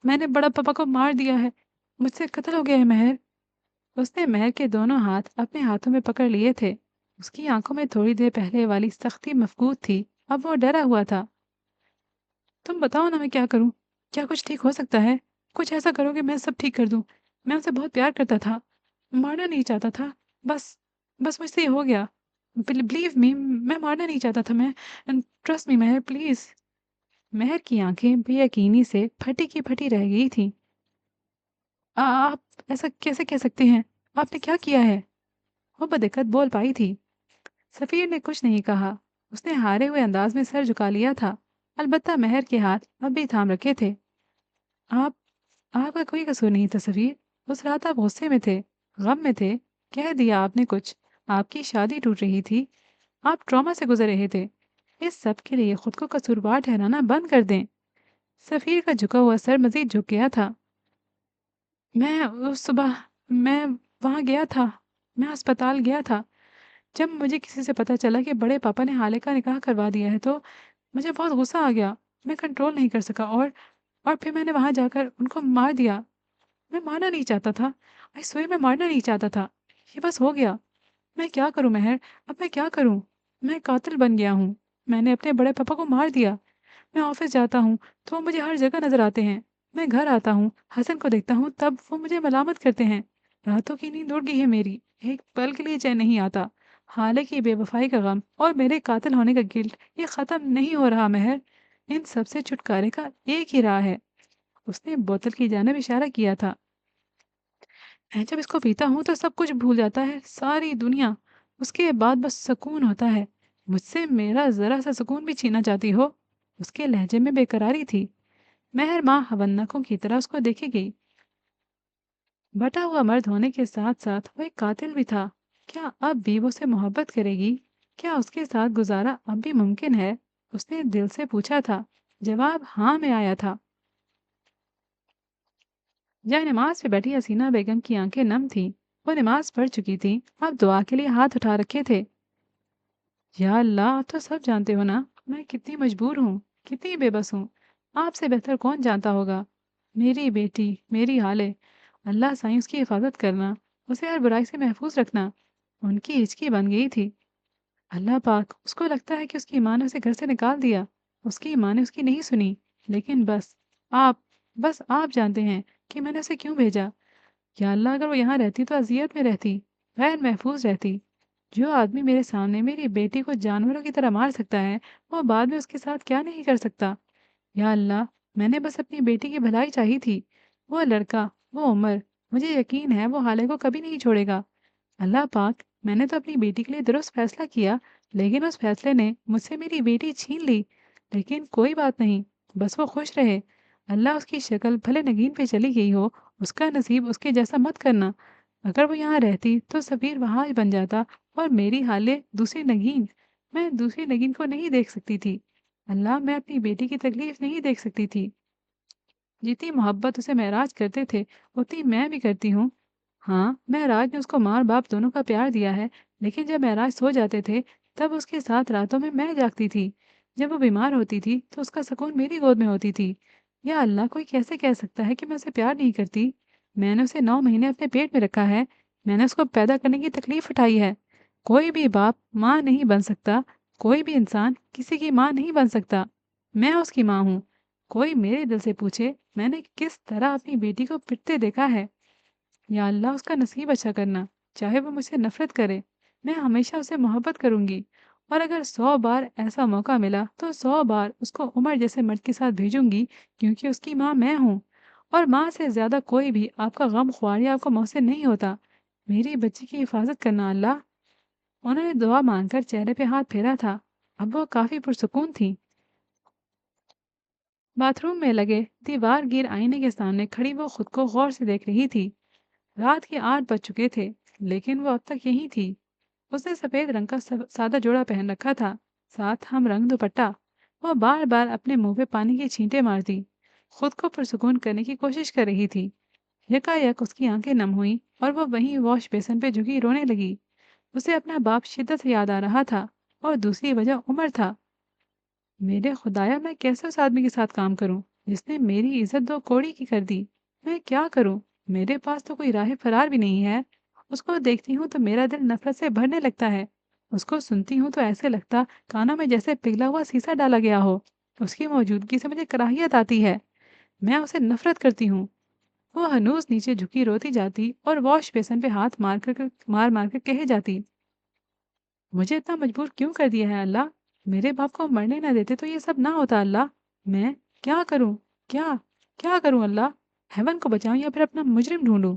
میں نے بڑا پاپا کو مار دیا ہے، مجھ سے قتل ہو گیا ہے مہر۔ उसने महर के दोनों हाथ अपने हाथों में पकड़ लिए थे। उसकी आंखों में थोड़ी देर पहले वाली सख्ती मफकूद थी। अब वो डरा हुआ था। तुम बताओ ना, मैं क्या करूं? क्या कुछ ठीक हो सकता है? कुछ ऐसा करो कि मैं सब ठीक कर दूं। मैं उसे बहुत प्यार करता था, मारना नहीं चाहता था। बस बस मुझसे ये हो गया। बिलीव मी, मैं मारना नहीं चाहता था। मैं ट्रस्ट मी महर, प्लीज। महर की आंखें बेयकीनी से फटी की फटी रह गई थीं। आप ऐसा कैसे कह सकते हैं? आपने क्या किया है? वो बदिक्कत बोल पाई थी। सफीर ने कुछ नहीं कहा। उसने हारे हुए अंदाज में सर झुका लिया था। अलबत्ता महर के हाथ अब भी थाम रखे थे। आप आपका कोई कसूर नहीं था सफीर। उस रात आप गुस्से में थे, गम में थे। कह दिया आपने कुछ। आपकी शादी टूट रही थी। आप ट्रॉमा से गुजर रहे थे। इस सब के लिए खुद को कसूरवार ठहराना बंद कर दें। सफीर का झुका हुआ सर मजीद झुक गया था। मैं उस सुबह मैं वहाँ गया था। मैं अस्पताल गया था। जब मुझे किसी से पता चला कि बड़े पापा ने हाले का निकाह करवा दिया है, तो मुझे बहुत गुस्सा आ गया। मैं कंट्रोल नहीं कर सका, और फिर मैंने वहाँ जाकर उनको मार दिया। मैं मारना नहीं चाहता था। आई स्वेयर, मैं मारना नहीं चाहता था। ये बस हो गया। मैं क्या करूँ महर? अब मैं क्या करूँ? मैं कातिल बन गया हूँ। मैंने अपने बड़े पापा को मार दिया। मैं ऑफिस जाता हूँ तो वो मुझे हर जगह नजर आते हैं। मैं घर आता हूँ, हसन को देखता हूँ, तब वो मुझे मलामत करते हैं। रातों की नींद उड़ गई है मेरी। एक पल के लिए चैन नहीं आता। हालांकि बेवफाई का गम और मेरे कातिल होने का गिल्ट ये खत्म नहीं हो रहा महर। इन सब से छुटकारे का एक ही राह है। उसने बोतल की जानिब इशारा किया था। मैं जब इसको पीता हूँ तो सब कुछ भूल जाता है, सारी दुनिया। उसके बाद बस सुकून होता है। मुझसे मेरा जरा सा सुकून भी छीना चाहती हो? उसके लहजे में बेकरारी थी। महर माँ हवन्नकों की तरह उसको देखे गई। बटा हुआ मर्द होने के साथ साथ वो एक कातिल भी था। क्या अब भी वो उसे मोहब्बत करेगी? क्या उसके साथ गुजारा अब भी मुमकिन है? उसने दिल से पूछा था। जवाब हाँ में आया था। जहाँ नमाज पे बैठी हसीना बेगम की आंखें नम थीं। वो नमाज पढ़ चुकी थी, अब दुआ के लिए हाथ उठा रखे थे। या अल्लाह, आप तो सब जानते हो ना, मैं कितनी मजबूर हूँ, कितनी बेबस हूँ। आपसे बेहतर कौन जानता होगा? मेरी बेटी, मेरी हाले। अल्लाह साईं उसकी हिफाजत करना, उसे हर बुराई से महफूज रखना। उनकी हिचकी बन गई थी। अल्लाह पाक, उसको लगता है कि उसकी माँ ने उसे घर से निकाल दिया। उसकी माँ ने उसकी नहीं सुनी। लेकिन आप बस आप जानते हैं कि मैंने उसे क्यों भेजा। या अल्लाह, अगर वो यहाँ रहती तो अज़ियत में रहती, गैर महफूज रहती। जो आदमी मेरे सामने मेरी बेटी को जानवरों की तरह मार सकता है, वो बाद में उसके साथ क्या नहीं कर सकता। या अल्लाह, मैंने बस अपनी बेटी की भलाई चाही थी। वो लड़का, वो उम्र, मुझे यकीन है वो हाले को कभी नहीं छोड़ेगा। अल्लाह पाक, मैंने तो अपनी बेटी के लिए दुरुस्त फैसला किया, लेकिन उस फैसले ने मुझसे मेरी बेटी छीन ली। लेकिन कोई बात नहीं, बस वो खुश रहे। अल्लाह, उसकी शक्ल भले नगीन पे चली गई हो, उसका नसीब उसके जैसा मत करना। अगर वो यहाँ रहती तो सबीर वहाँ बन जाता, और मेरी हाले दूसरी नगीन। मैं दूसरी नगीन को नहीं देख सकती थी। अल्लाह, मैं अपनी बेटी की तकलीफ नहीं देख सकती थी। जितनी मोहब्बत उसे महराज करते थे, उतनी मैं भी करती हूँ। हाँ, महराज ने उसको माँ बाप दोनों का प्यार दिया है, लेकिन जब महराज सो जाते थे, तब उसके साथ रातों में मैं जागती थी। जब वो बीमार होती थी, तो उसका सुकून मेरी गोद में होती थी। या अल्लाह, कोई कैसे कह सकता है कि मैं उसे प्यार नहीं करती? मैंने उसे 9 महीने अपने पेट में रखा है। मैंने उसको पैदा करने की तकलीफ उठाई है। कोई भी बाप माँ नहीं बन सकता। कोई भी इंसान किसी की माँ नहीं बन सकता। मैं उसकी माँ हूँ। कोई मेरे दिल से पूछे, मैंने किस तरह अपनी बेटी को पिटते देखा है। या अल्लाह, उसका नसीब अच्छा करना। चाहे वो मुझसे नफरत करे, मैं हमेशा उसे मोहब्बत करूंगी। और अगर 100 बार ऐसा मौका मिला तो 100 बार उसको उमर जैसे मर्द के साथ भेजूंगी, क्योंकि उसकी माँ मैं हूँ। और माँ से ज्यादा कोई भी आपका गम ख्वार या आपको मोहसिन नहीं होता। मेरी बच्ची की हिफाजत करना अल्लाह। उन्होंने दुआ मांगकर चेहरे पे हाथ फेरा था। अब वो काफी पुरसुकून थी। बाथरूम में लगे दीवार गिर आईने के सामने खड़ी वो खुद को गौर से देख रही थी। रात के 8 बज चुके थे, लेकिन वो अब तक यहीं थी। उसने सफेद रंग का सादा जोड़ा पहन रखा था, साथ हम रंग दुपट्टा। वो बार बार अपने मुंह पे पानी की छींटे मारती, खुद को पुरसुकून करने की कोशिश कर रही थी। यकायक उसकी आंखें नम हुई और वो वहीं वॉश बेसिन पे झुकी रोने लगी। उसे अपना बाप शिद्दत से याद आ रहा था, और दूसरी वजह उम्र था। मेरे खुदाया, मैं कैसे उस आदमी के साथ काम करूं जिसने मेरी इज्जत दो कौड़ी की कर दी? मैं क्या करूं? मेरे पास तो कोई राह फरार भी नहीं है। اس کو دیکھتی ہوں تو میرا دل نفرت سے بھرنے لگتا ہے۔ اس کو سنتی ہوں تو ایسے لگتا کانوں میں جیسے پگھلا ہوا سیسا ڈالا گیا ہو۔ اس کی موجودگی سے مجھے کراہیت آتی ہے۔ میں اسے نفرت کرتی ہوں۔ وہ ہنوز نیچے جھکی روتی جاتی اور واش بیسن پہ ہاتھ مار مار کر کہے جاتی، مجھے اتنا مجبور کیوں کر دیا ہے اللہ؟ میرے باپ کو مرنے نہ دیتے تو یہ سب نہ ہوتا اللہ۔ میں کیا کروں؟ کیا کیا کروں اللہ؟ ہیون کو بچاؤں یا پھر اپنا مجرم ڈھونڈوں؟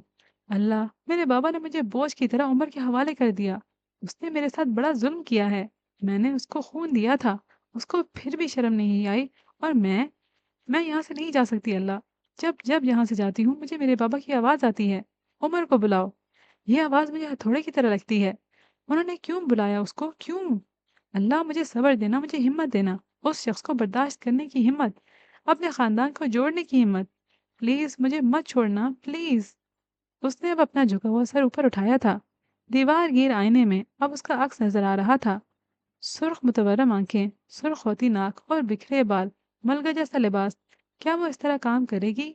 اللہ، میرے بابا نے مجھے بوجھ کی طرح عمر کے حوالے کر دیا۔ اس نے میرے ساتھ بڑا ظلم کیا ہے۔ میں نے اس کو خون دیا تھا، اس کو پھر بھی شرم نہیں آئی، اور میں یہاں سے نہیں جا سکتی اللہ۔ جب جب یہاں سے جاتی ہوں مجھے میرے بابا کی آواز آتی ہے، عمر کو بلاؤ۔ یہ آواز مجھے ہتھوڑے کی طرح لگتی ہے۔ انہوں نے کیوں بلایا اس کو؟ کیوں؟ اللہ مجھے صبر دینا، مجھے ہمت دینا، اس شخص کو برداشت کرنے کی ہمت، اپنے خاندان کو جوڑنے کی ہمت۔ پلیز مجھے مت چھوڑنا، پلیز۔ اس نے اب اپنا جھکا ہوا سر اوپر اٹھایا تھا۔ دیوار گیر آئینے میں اب اس کا عکس نظر آ رہا تھا۔ سرخ متورم آنکھیں، سرخ ہوتی ناک اور بکھرے بال، ملگا جیسا لباس۔ کیا وہ اس طرح کام کرے گی؟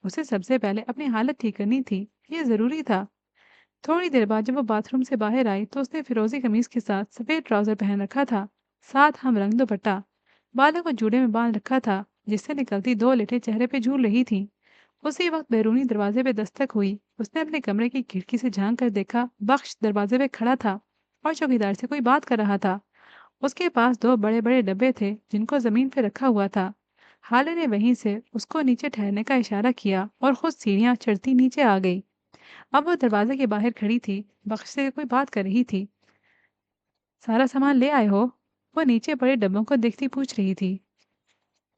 اسے سب سے پہلے اپنی حالت ٹھیک کرنی تھی، یہ ضروری تھا۔ تھوڑی دیر بعد جب وہ باتھ روم سے باہر آئی تو اس نے فیروزی قمیض کے ساتھ سفید ٹراؤزر پہن رکھا تھا، ساتھ ہم رنگ دوپٹہ، بالوں کو جوڑے میں باندھ رکھا تھا جس سے نکلتی دو لٹیں چہرے پہ جھول رہی تھیں۔ اسی وقت بیرونی دروازے پہ دستک ہوئی۔ اس نے اپنے کمرے کی کھڑکی سے جھانک کر دیکھا، بخش دروازے پہ کھڑا تھا اور چوکیدار سے کوئی بات کر رہا تھا۔ اس کے پاس دو بڑے بڑے ڈبے تھے جن کو زمین پہ رکھا ہوا تھا۔ حالے نے وہیں سے اس کو نیچے ٹھہرنے کا اشارہ کیا اور خود سیڑھیاں چڑھتی نیچے آ گئی۔ اب وہ دروازے کے باہر کھڑی تھی، بخش سے کوئی بات کر رہی تھی۔ سارا سامان لے آئے ہو؟ وہ نیچے پڑے ڈبوں کو دیکھتی پوچھ رہی تھی۔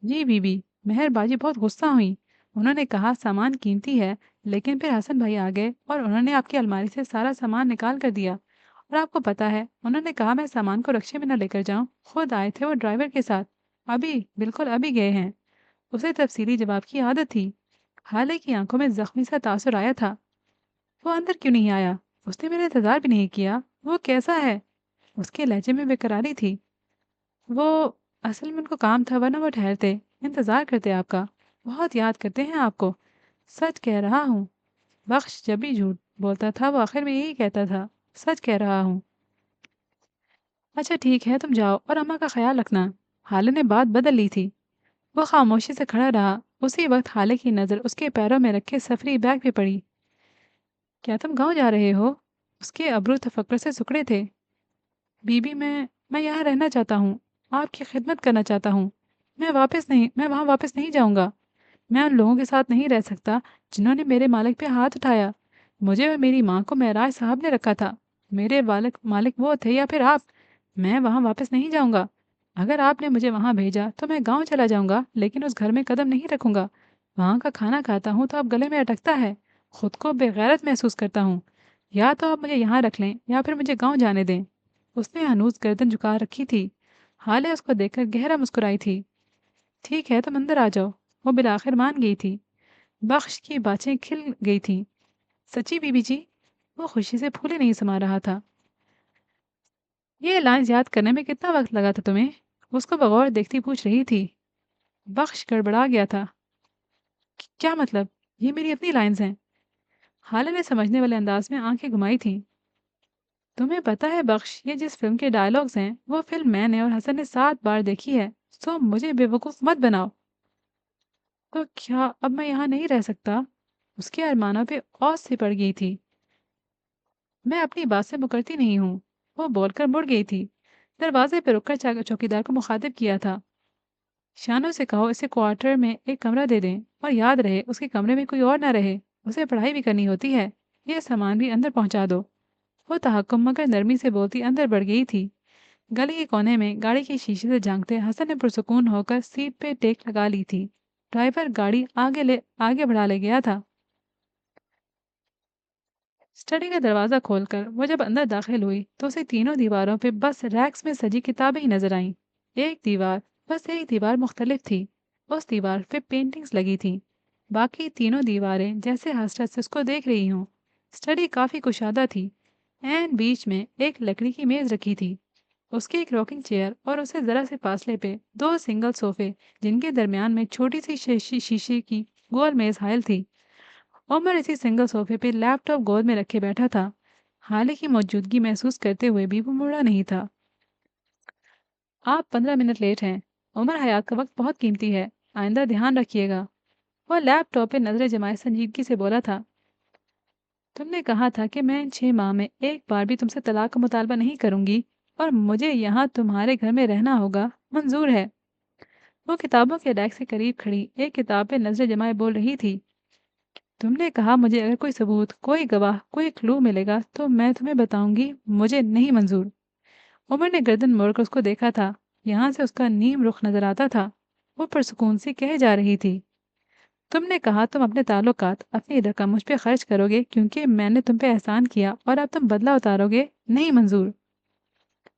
جی بی بی، مہر باجی بہت غصہ ہوئی۔ انہوں نے کہا سامان قیمتی ہے، لیکن پھر حسن بھائی آ گئے اور انہوں نے آپ کی الماری سے سارا سامان نکال کر دیا۔ اور آپ کو پتا ہے انہوں نے کہا میں سامان کو رکشے میں نہ لے کر جاؤں، خود آئے تھے وہ ڈرائیور کے ساتھ، ابھی بالکل ابھی گئے ہیں۔ اسے تفصیلی جواب کی عادت تھی۔ حالے کی آنکھوں میں زخمی سا تاثر آیا تھا۔ وہ اندر کیوں نہیں آیا؟ اس نے میرا انتظار بھی نہیں کیا۔ وہ کیسا ہے؟ اس کے لہجے میں بےقراری تھی۔ وہ اصل میں ان کو کام تھا، ورنہ وہ ٹھہرتے، انتظار کرتے آپ کا، بہت یاد کرتے ہیں آپ کو۔ سچ کہہ رہا ہوں۔ بخش جب بھی جھوٹ بولتا تھا وہ آخر میں یہی کہتا تھا، سچ کہہ رہا ہوں۔ اچھا ٹھیک ہے، تم جاؤ اور اماں کا خیال رکھنا۔ حالے نے بات بدل لی تھی۔ وہ خاموشی سے کھڑا رہا۔ اسی وقت حالے کی نظر اس کے پیروں میں رکھے سفری بیگ پہ پڑی۔ کیا تم گاؤں جا رہے ہو؟ اس کے ابرو تفکر سے سکڑے تھے۔ بی بی، میں یہاں رہنا چاہتا ہوں، آپ کی خدمت کرنا چاہتا ہوں۔ میں وہاں واپس نہیں جاؤں گا۔ میں ان لوگوں کے ساتھ نہیں رہ سکتا جنہوں نے میرے مالک پہ ہاتھ اٹھایا۔ مجھے اور میری ماں کو معراج صاحب نے رکھا تھا۔ میرے مالک وہ تھے یا پھر آپ۔ میں وہاں واپس نہیں جاؤں گا۔ اگر آپ نے مجھے وہاں بھیجا تو میں گاؤں چلا جاؤں گا، لیکن اس گھر میں قدم نہیں رکھوں گا۔ وہاں کا کھانا کھاتا ہوں تو اب گلے میں اٹکتا ہے، خود کو بے غیرت محسوس کرتا ہوں۔ یا تو آپ مجھے یہاں رکھ لیں یا پھر مجھے گاؤں جانے دیں۔ اس نے ہنوز گردن جھکا رکھی تھی۔ حالے اس کو دیکھ کر گہرا مسکرائی تھی۔ ٹھیک ہے، تم اندر آ جاؤ۔ وہ بالآخر مان گئی تھی۔ بخش کی باچیں کھل گئی تھیں۔ سچی بی بی جی؟ وہ خوشی سے پھولے نہیں سما رہا تھا۔ یہ لائنز یاد کرنے میں کتنا وقت لگا تھا تمہیں؟ اس کو بغور دیکھتی پوچھ رہی تھی۔ بخش گڑبڑا گیا تھا۔ کیا مطلب؟ یہ میری اپنی لائنز ہیں۔ حالے نے سمجھنے والے انداز میں آنکھیں گھمائی تھیں۔ تمہیں پتہ ہے بخش، یہ جس فلم کے ڈائلاگز ہیں وہ فلم میں نے اور حسن نے 7 بار دیکھی ہے، سو مجھے بے وقوف مت بناؤ۔ تو کیا اب میں یہاں نہیں رہ سکتا؟ اس کے ارمانوں پہ اوس سی پڑ گئی تھی۔ میں اپنی بات سے مکرتی نہیں ہوں۔ وہ بول کر مڑ گئی تھی۔ دروازے پہ رک کر چوکیدار کو مخاطب کیا تھا۔ شانو سے کہو اسے کوارٹر میں ایک کمرہ دے دیں، اور یاد رہے اس کے کمرے میں کوئی اور نہ رہے، اسے پڑھائی بھی کرنی ہوتی ہے۔ یہ سامان بھی اندر پہنچا دو۔ وہ تحکم مگر نرمی سے بولتی اندر بڑھ گئی تھی۔ گلی کے کونے میں گاڑی کی شیشے سے جھانکتے حسن نے پرسکون ہو کر سیٹ پہ ٹیک لگا لی تھی۔ ڈرائیور گاڑی آگے بڑھا لے گیا تھا۔ اسٹڈی کا دروازہ کھول کر وہ جب اندر داخل ہوئی تو اسے تینوں دیواروں پہ بس ریکس میں سجی کتابیں ہی نظر آئیں۔ ایک دیوار مختلف تھی۔ اس دیوار پہ پینٹنگز لگی تھیں۔ باقی تینوں دیواریں جیسے حسرت سے اس کو دیکھ رہی ہوں۔ اسٹڈی کافی کشادہ تھی۔ این بیچ میں ایک لکڑی کی میز رکھی تھی، اس کی ایک راکنگ چیئر اور اسے ذرا سے فاصلے پہ 2 سنگل صوفے جن کے درمیان میں چھوٹی سی شیشے کی گول میز حائل تھی۔ उमर इसी सिंगल सोफे पे लैपटॉप गोद में रखे बैठा था। हाले की मौजूदगी महसूस करते हुए भी वो मुड़ा नहीं था। आप 15 मिनट लेट हैं। उमर, हयात का वक्त बहुत कीमती है। आइंदा ध्यान रखिएगा। वह लैपटॉप पे नजरें जमाए संजीदगी से बोला था। तुमने कहा था कि मैं इन 6 माह में एक बार भी तुमसे तलाक का मुतालबा नहीं करूंगी, और मुझे यहाँ तुम्हारे घर में रहना होगा। मंजूर है। वो किताबों के रैक से करीब खड़ी एक किताब पे नजरें जमाए बोल रही थी। तुमने कहा मुझे अगर कोई सबूत, कोई गवाह, कोई क्लू मिलेगा तो मैं तुम्हें बताऊंगी। मुझे नहीं मंजूर। उमर ने गर्दन मोड़कर उसको देखा था। यहाँ से उसका नीम रुख नजर आता था। वो पुरसुकून सी कहे जा रही थी। तुमने कहा तुम अपने ताल्लुकात, अपनी रकम मुझ पे खर्च करोगे क्योंकि मैंने तुम पे एहसान किया, और अब तुम बदला उतारोगे। नहीं मंजूर।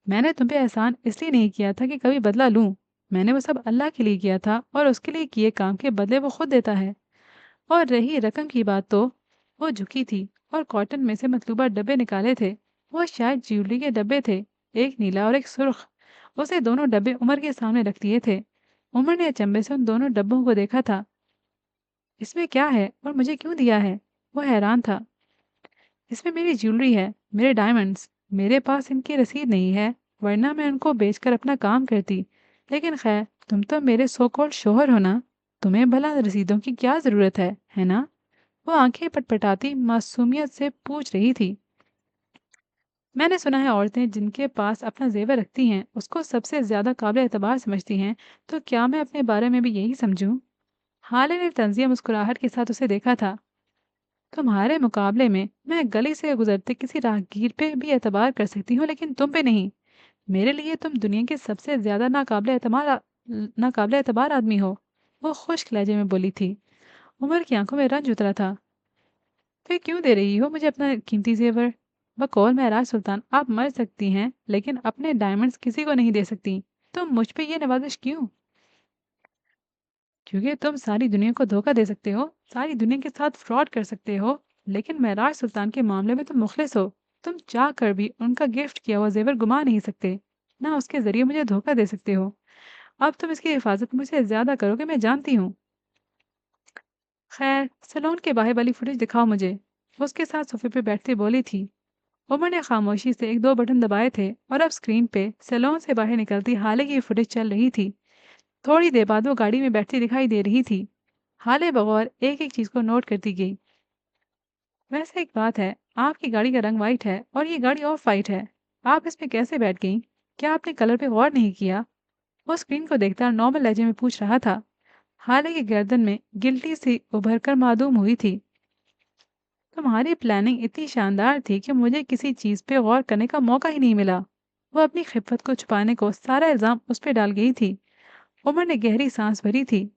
मैंने तुम पे एहसान इसलिए नहीं किया था कि कभी बदला लूं। मैंने वो सब अल्लाह के लिए किया था, और उसके लिए किए काम के बदले वो खुद देता है। और रही रकम की बात, तो वो झुकी थी और कॉटन में से मतलूबा डब्बे निकाले थे। वो शायद ज्वेलरी के डब्बे थे, एक नीला और एक सुर्ख। उसे दोनों डब्बे उमर के सामने रख दिए थे। उमर ने अचंभे से उन दोनों डब्बों को देखा था। इसमें क्या है और मुझे क्यों दिया है? वो हैरान था। इसमें मेरी ज्वेलरी है, मेरे डायमंड्स। मेरे पास इनकी रसीद नहीं है, वरना मैं उनको बेचकर अपना काम करती। लेकिन खैर, तुम तो मेरे सो कॉल्ड शोहर हो ना। तुम्हें भला रसीदों की क्या ज़रूरत है ना? वो आंखें पटपटाती मासूमियत से पूछ रही थी। मैंने सुना है औरतें जिनके पास अपना जेवर रखती हैं उसको सबसे ज्यादा काबिल एतबार समझती हैं। तो क्या मैं अपने बारे में भी यही समझूं? हाले ने तंजिया मुस्कुराहट के साथ उसे देखा था। तुम्हारे मुकाबले में मैं गली से गुजरते किसी राहगीर पे भी एतबार कर सकती हूँ, लेकिन तुम पे नहीं। मेरे लिए तुम दुनिया के सबसे ज्यादा नाकाबिल एतबार आदमी हो। वो खुश्क लहजे में बोली थी। उमर की आंखों में रंज उतरा था। फिर क्यों दे रही हो मुझे अपना कीमती जेवर? बकौल महराज सुल्तान, आप मर सकती हैं लेकिन अपने डायमंड्स किसी को नहीं दे सकती। तुम मुझ पे ये नवाजिश क्यों? क्योंकि तुम सारी दुनिया को धोखा दे सकते हो, सारी दुनिया के साथ फ्रॉड कर सकते हो, लेकिन महराज सुल्तान के मामले में तुम मुखलिस हो। तुम चाह कर भी उनका गिफ्ट किया हुआ जेवर गुमा नहीं सकते, ना उसके जरिए मुझे धोखा दे सकते हो। अब तुम इसकी हिफाजत मुझसे ज्यादा करोगे, मैं जानती हूँ। खैर, सलोन के बाहर वाली फुटेज दिखाओ मुझे। वो उसके साथ सोफे पे बैठती बोली थी। उमर ने खामोशी से एक दो बटन दबाए थे, और अब स्क्रीन पे सैलून से बाहर निकलती हाले की फुटेज चल रही थी। थोड़ी देर बाद वो गाड़ी में बैठती दिखाई दे रही थी। हाले बगौर एक एक चीज को नोट करती गई। वैसे एक बात है, आपकी गाड़ी का रंग वाइट है और ये गाड़ी ऑफ वाइट है। आप इसमें कैसे बैठ गई? क्या आपने कलर पे गौर नहीं किया? वो स्क्रीन को देखता नॉर्मल लहजे में पूछ रहा था। हाले की गर्दन में गिल्टी सी उभर कर मालूम हुई थी। तुम्हारी प्लानिंग इतनी शानदार थी कि मुझे किसी चीज पे गौर करने का मौका ही नहीं मिला। वो अपनी खिफत को छुपाने को सारा इल्जाम उस पर डाल गई थी। उमर ने गहरी सांस भरी थी।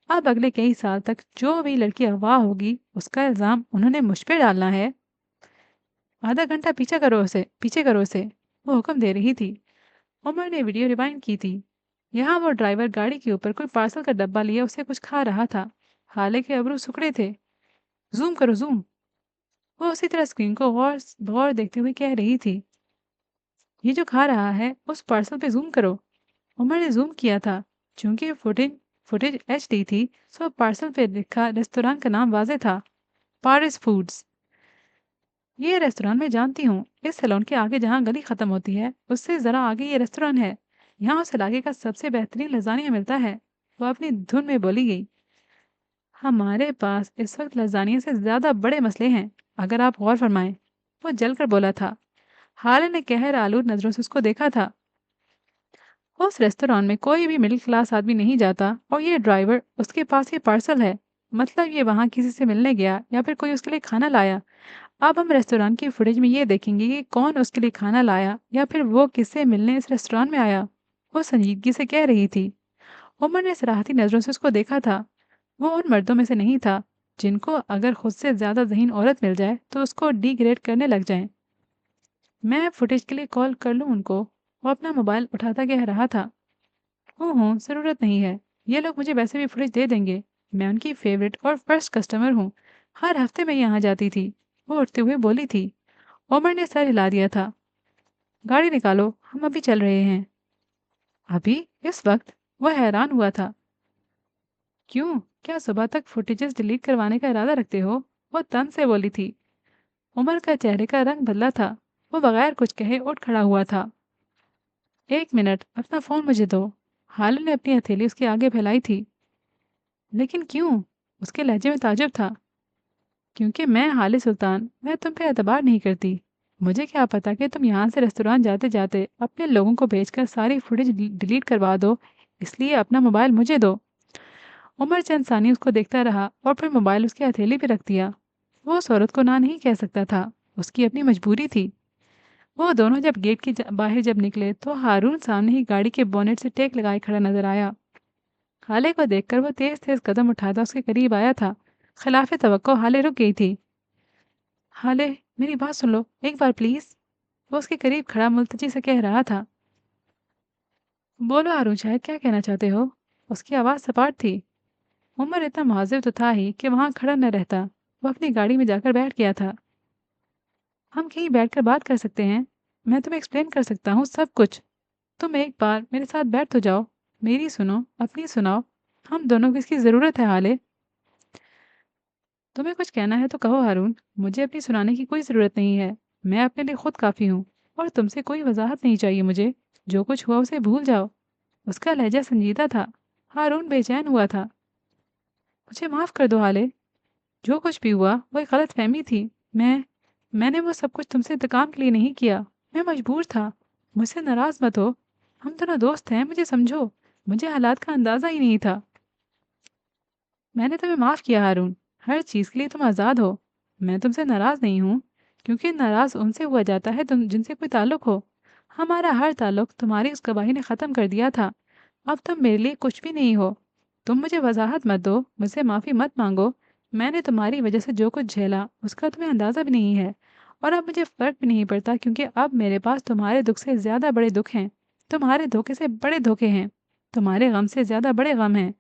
अब अगले कई साल तक जो भी लड़की अगवा होगी उसका इल्जाम उन्होंने मुझ पे डालना है। आधा घंटा पीछे करो उसे। वो हुक्म दे रही थी। उमर ने वीडियो रिवाइंड की थी। यहाँ वो ड्राइवर गाड़ी के ऊपर कोई पार्सल का डब्बा लिए उसे कुछ खा रहा था। हाले के अबरू सुखड़े थे। जूम करो, जूम। वो उसी तरह स्क्रीन को गौर गौर देखते हुए कह रही थी। ये जो खा रहा है उस पार्सल पे जूम करो। उमर ने जूम किया था। चूंकि फुटेज फुटेज एचडी थी, सो पार्सल पे लिखा रेस्तोरां का नाम वाज़ेह था। Paris Foods. ये रेस्तोरां मैं जानती हूँ। इस सैलून के आगे जहाँ गली खत्म होती है उससे ज़रा आगे ये रेस्तोरां है। यहाँ उस इलाके का सबसे बेहतरीन लजानिया मिलता है। वो अपनी धुन में बोली गई। हमारे पास इस वक्त लजानिया से ज़्यादा बड़े मसले हैं, अगर आप गौर फरमाएं। वो जलकर बोला था। हाले ने कहर आलूद नजरों से उसको देखा था। उस रेस्तोरां में कोई भी मिडिल क्लास आदमी नहीं जाता, और ये ड्राइवर उसके पास ये पार्सल है। मतलब ये वहाँ किसी से मिलने गया या फिर कोई उसके लिए खाना लाया। अब हम रेस्तोरां की फुटेज में ये देखेंगे कि कौन उसके लिए खाना लाया या फिर वो किससे मिलने इस रेस्तोरां में आया। वो संजीदगी से कह रही थी। उमर ने सराहती नजरों से उसको देखा था। वो उन मर्दों में से नहीं था जिनको अगर खुद से ज्यादा ज़हीन औरत मिल जाए तो उसको डिग्रेड करने लग जाए। मैं फुटेज के लिए कॉल कर लूँ उनको? वो अपना मोबाइल उठाता कह रहा था। ओह ज़रूरत नहीं है। ये लोग मुझे वैसे भी फुटेज दे देंगे। मैं उनकी फेवरेट और फर्स्ट कस्टमर हूँ। हर हफ्ते मैं यहाँ जाती थी। वो उठते हुए बोली थी। उमर ने सर हिला दिया था। गाड़ी निकालो, हम अभी चल रहे हैं। अभी? इस वक्त? वह हैरान हुआ था। क्यों? क्या सुबह तक फुटेजेस डिलीट करवाने का इरादा रखते हो? वो तन से बोली थी। उमर का चेहरे का रंग बदला था। वो बगैर कुछ कहे उठ खड़ा हुआ था। एक मिनट, अपना फ़ोन मुझे दो। हालिद ने अपनी हथेली उसके आगे फैलाई थी। लेकिन क्यों? उसके लहजे में ताज्जुब था। क्योंकि मैं हालिद सुल्तान, मैं तुम पे एतबार नहीं करती। मुझे क्या पता कि तुम यहाँ से रेस्टोरेंट जाते जाते अपने लोगों को भेजकर सारी फुटेज डिलीट करवा दो। इसलिए अपना मोबाइल मुझे दो। उमर चंद सानी उसको देखता रहा और फिर मोबाइल उसकी हथेली पे रख दिया। वो उस औरत को ना नहीं कह सकता था। उसकी अपनी मजबूरी थी। वो दोनों जब गेट के बाहर जब निकले तो हारून सामने ही गाड़ी के बोनेट से टेक लगाए खड़ा नजर आया। हाले को देखकर वो तेज तेज कदम उठाता उसके करीब आया था। खिलाफ तवक्को हाले रुक गई थी। हाले, मेरी बात सुन लो एक बार प्लीज। वो उसके करीब खड़ा मुल्तजी से कह रहा था। बोलो हारून, शायद क्या कहना चाहते हो? उसकी आवाज़ सपाट थी। उमर इतना मुहाजिर तो था ही कि वहां खड़ा न रहता। वो अपनी गाड़ी में जाकर बैठ गया था। हम कहीं बैठकर बात कर सकते हैं। मैं तुम्हें एक्सप्लेन कर सकता हूँ सब कुछ। तुम एक बार मेरे साथ बैठ तो जाओ। मेरी सुनो, अपनी सुनाओ। हम दोनों को इसकी ज़रूरत है हाले। तुम्हें कुछ कहना है तो कहो हारून। मुझे अपनी सुनाने की कोई ज़रूरत नहीं है। मैं अपने लिए खुद काफ़ी हूँ। और तुमसे कोई वजाहत नहीं चाहिए मुझे। जो कुछ हुआ उसे भूल जाओ। उसका लहजा संजीदा था। हारून बेचैन हुआ था। मुझे माफ़ कर दो हाले। जो कुछ भी हुआ वो एक गलत फहमी थी। मैंने वो सब कुछ तुमसे इंतकाम के लिए नहीं किया। मैं मजबूर था। मुझसे नाराज़ मत हो। हम दोनों दोस्त हैं, मुझे समझो। मुझे हालात का अंदाज़ा ही नहीं था। मैंने तुम्हें माफ़ किया हारून। हर चीज़ के लिए तुम आज़ाद हो। मैं तुमसे नाराज़ नहीं हूँ। क्योंकि नाराज़ उनसे हुआ जाता है तुम जिनसे कोई ताल्लुक़ हो। हमारा हर ताल्लुक़ तुम्हारी उस गवाही ने ख़त्म कर दिया था। अब तुम मेरे लिए कुछ भी नहीं हो। तुम मुझे वजाहत मत दो, मुझसे माफ़ी मत मांगो। मैंने तुम्हारी वजह से जो कुछ झेला उसका तुम्हें अंदाज़ा भी नहीं है। और अब मुझे फ़र्क भी नहीं पड़ता, क्योंकि अब मेरे पास तुम्हारे दुख से ज़्यादा बड़े दुख हैं। तुम्हारे धोखे से बड़े धोखे हैं। तुम्हारे गम से ज़्यादा बड़े गम हैं।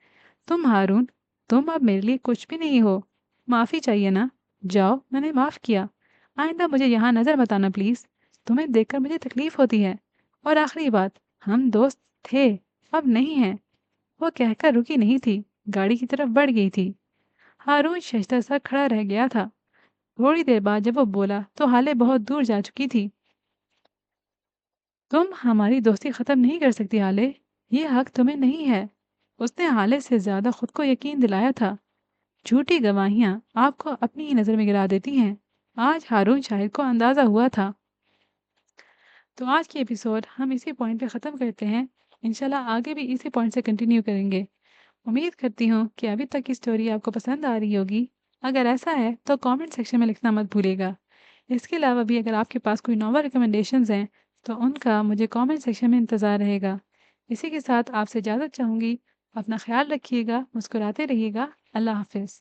तुम हारून, तुम अब मेरे लिए कुछ भी नहीं हो। माफ़ी चाहिए ना? जाओ, मैंने माफ़ किया। आइंदा मुझे यहाँ नज़र मत आना प्लीज़। तुम्हें देखकर मुझे तकलीफ़ होती है। और आखिरी बात, हम दोस्त थे, अब नहीं हैं। वो कहकर रुकी नहीं थी, गाड़ी की तरफ बढ़ गई थी। हारून शशदर सा खड़ा रह गया था। थोड़ी देर बाद जब वो बोला तो हाले बहुत दूर जा चुकी थी। तुम हमारी दोस्ती ख़त्म नहीं कर सकती हाले। ये हक तुम्हें नहीं है। उसने हाले से ज़्यादा खुद को यकीन दिलाया था। झूठी गवाहियाँ आपको अपनी ही नज़र में गिरा देती हैं। आज हारून शाहिद को अंदाज़ा हुआ था। तो आज की एपिसोड हम इसी पॉइंट पे ख़त्म करते हैं। इंशाल्लाह आगे भी इसी पॉइंट से कंटिन्यू करेंगे। उम्मीद करती हूँ कि अभी तक की स्टोरी आपको पसंद आ रही होगी। अगर ऐसा है तो कमेंट सेक्शन में लिखना मत भूलिएगा। इसके अलावा भी अगर आपके पास कोई नॉवल रिकमेंडेशंस हैं तो उनका मुझे कमेंट सेक्शन में इंतज़ार रहेगा। इसी के साथ आपसे इजाज़त चाहूँगी। अपना ख्याल रखिएगा, मुस्कुराते रहिएगा। अल्लाह हाफ़िज़।